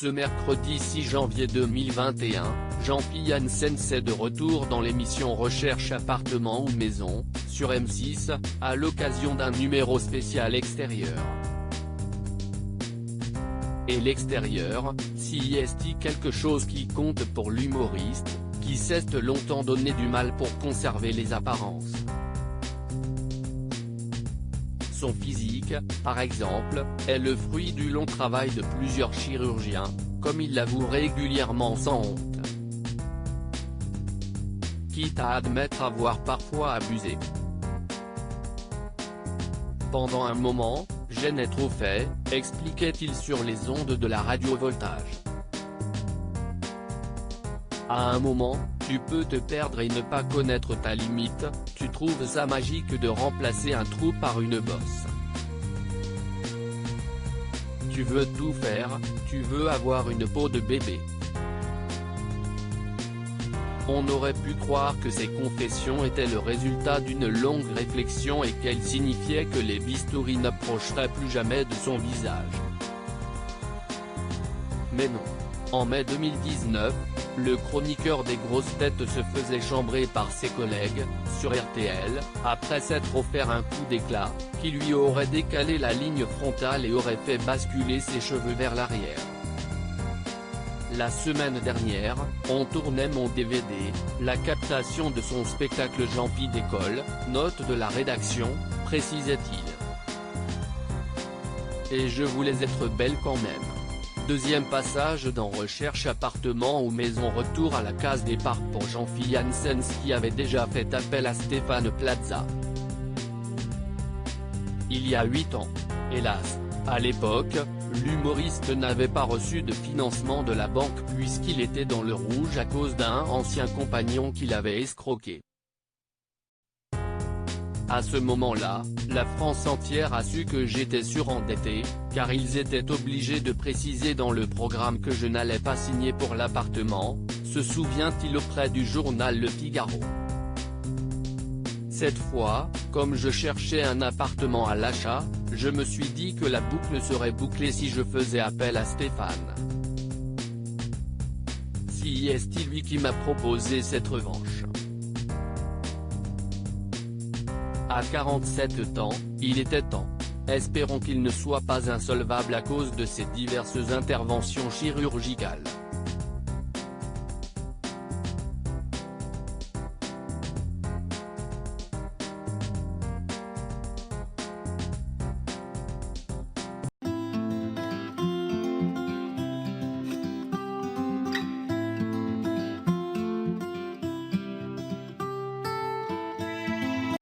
Ce mercredi 6 janvier 2021, Jean-Philippe Janssens est de retour dans l'émission Recherche appartement ou maison, sur M6, à l'occasion d'un numéro spécial extérieur. Et l'extérieur, si est-il quelque chose qui compte pour l'humoriste, qui s'est longtemps donné du mal pour conserver les apparences. Son physique, par exemple, est le fruit du long travail de plusieurs chirurgiens, comme il l'avoue régulièrement sans honte. Quitte à admettre avoir parfois abusé. Pendant un moment, je n'ai trop fait, expliquait-il sur les ondes de la radio Voltage. À un moment, tu peux te perdre et ne pas connaître ta limite, tu trouves ça magique de remplacer un trou par une bosse. Tu veux tout faire, tu veux avoir une peau de bébé. On aurait pu croire que ces confessions étaient le résultat d'une longue réflexion et qu'elles signifiaient que les bistouris n'approcheraient plus jamais de son visage. Mais non. En mai 2019, le chroniqueur des grosses têtes se faisait chambrer par ses collègues, sur RTL, après s'être offert un coup d'éclat, qui lui aurait décalé la ligne frontale et aurait fait basculer ses cheveux vers l'arrière. La semaine dernière, on tournait mon DVD, la captation de son spectacle Jean-Philippe décolle, note de la rédaction, précisait-il. Et je voulais être belle quand même. Deuxième passage dans Recherche appartement ou maison, retour à la case départ pour Jean-Philippe Janssens qui avait déjà fait appel à Stéphane Plaza. Il y a 8 ans. Hélas, à l'époque, l'humoriste n'avait pas reçu de financement de la banque puisqu'il était dans le rouge à cause d'un ancien compagnon qui l'avait escroqué. À ce moment-là, la France entière a su que j'étais surendetté, car ils étaient obligés de préciser dans le programme que je n'allais pas signer pour l'appartement, se souvient-il auprès du journal Le Figaro. Cette fois, comme je cherchais un appartement à l'achat, je me suis dit que la boucle serait bouclée si je faisais appel à Stéphane. Si est-il lui qui m'a proposé cette revanche. À 47 ans, il était temps. Espérons qu'il ne soit pas insolvable à cause de ses diverses interventions chirurgicales.